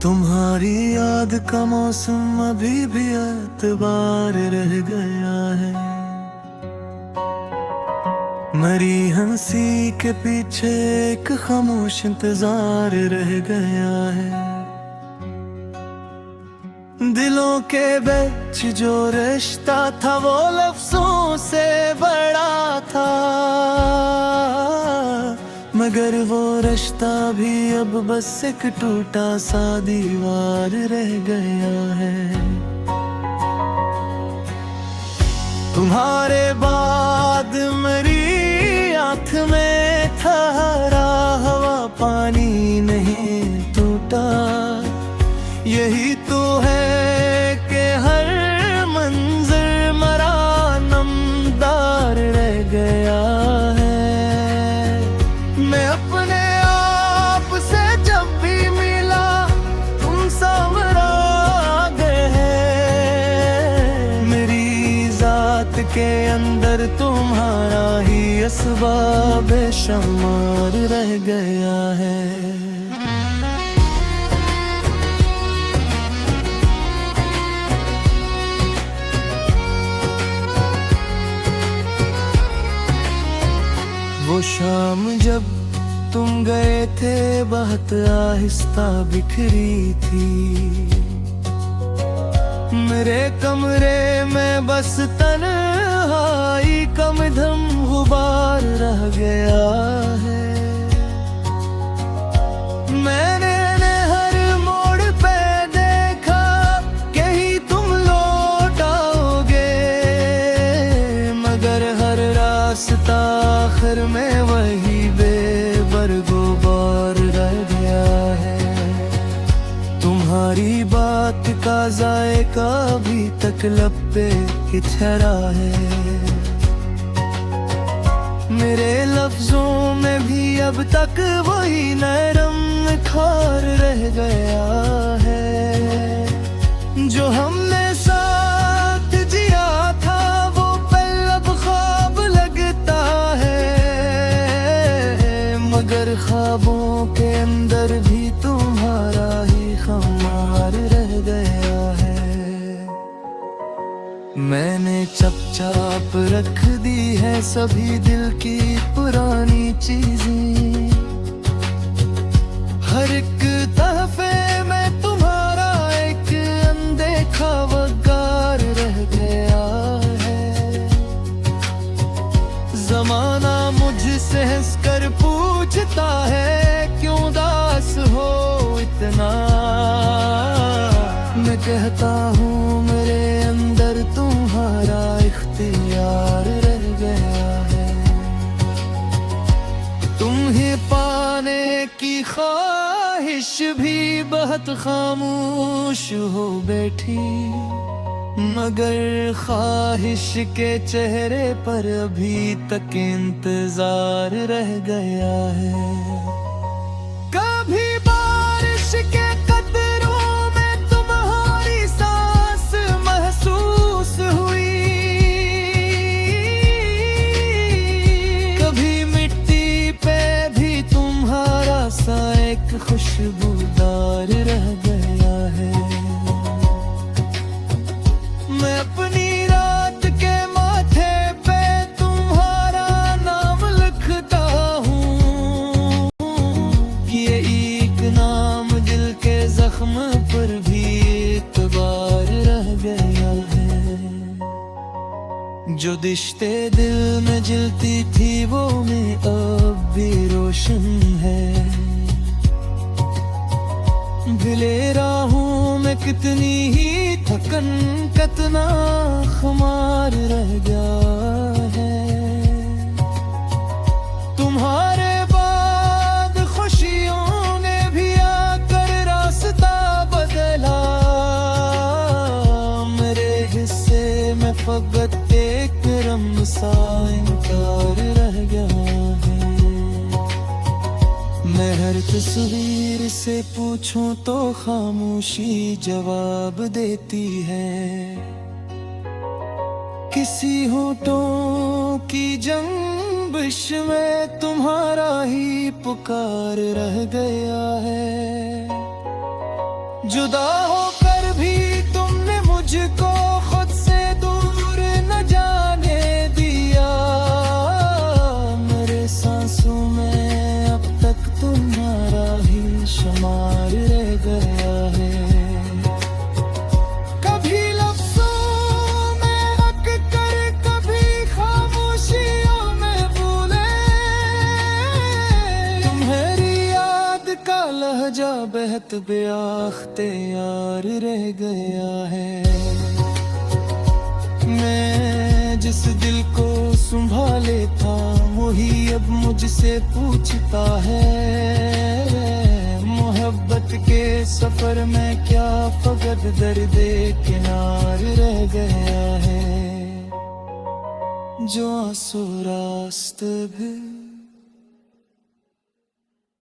तुम्हारी याद का मौसम अभी भी एतबार रह गया है। मरी हंसी के पीछे एक खामोश इंतजार रह गया है। दिलों के बीच जो रिश्ता था वो लफ्जों से बड़ा था, मगर वो रिश्ता भी अब बस एक टूटा सा दीवार रह गया है। तुम्हारे बाद मेरी आँख में ठहरा हवा पानी नहीं टूटा। यही तो है कि हर मंजर मरा नमदार रह गया है। मैं अपने आप से जब भी मिला तुम सामने आ गए। मेरी जात के अंदर तुम्हारा ही असबाब शुमार रह गया है। वो शाम जब तुम गए थे बहुत आहिस्ता बिखरी थी। मेरे कमरे में बस तन्हाई कम धम गुबार रह गया है। मैंने हर मोड़ पे देखा कहीं तुम लौट आओगे, मगर हर रास्ता आखिर में वही बेबरगुबार रह गया है। तुम्हारी बात का जायका अभी तक लब पे ही ठहरा है। मेरे लफ्जों में भी अब तक वही नरम खार रह गया है। जो हमने साथ जिया था वो पल अब ख्वाब लगता है, मगर ख्वाबों के अंदर भी तुम्हारा ही खुमार रह गया है। मैंने चुपचाप रख दी है सभी दिल की पुरानी चीजें। हर एक तहफे में तुम्हारा एक अनदेखा वगार रह गया है। जमाना मुझसे हंसकर पूछता है क्यों दास हो इतना। मैं कहता हूँ मेरे अंदर तुम्हारा इख्तियार रह गया है। तुम्हें पाने की ख्वाहिश भी बहुत खामोश हो बैठी, मगर ख्वाहिश के चेहरे पर अभी तक इंतजार रह गया है। कभी बारिश के कतरों में तुम्हारी सांस महसूस हुई, कभी मिट्टी पे भी तुम्हारा सा एक खुशबूदार रह गया है। मैं अपनी रात के माथे पे तुम्हारा नाम लिखता हूँ। ये एक नाम दिल के जख्म पर भी एतबार रह गया है। जो दिश्ते दिल में जलती थी वो में अब भी रोशन है। भिले राहों में कितनी ही थकन कितना खुमार रह गया है। तुम्हारे बाद खुशियों ने भी आकर रास्ता बदला। मेरे हिस्से में फकत एक रम सा इनकार रह गया है। मैं हर तस्वीर से पूछूं तो खामोशी जवाब देती है। किसी होठों की जंबिश में तुम्हारा ही पुकार रह गया है। जुदा होकर भी तुमने मुझको खुद से दूर न जाने दिया। मेरे सांसों में अब तक तुम्हारा ही शुमार रह गया है। कभी लफ्ज़ों में रख कर, कभी खामोशियों में भूले। तुम्हारी याद का लहजा बहत बेआख्ते यार रह गया है। मैं जिस दिल को संभाले था वही अब मुझसे पूछता है। मोहब्बत के सफर में क्या फकत दर्दे किनार रह गया है। जो आंसू रास्ते भी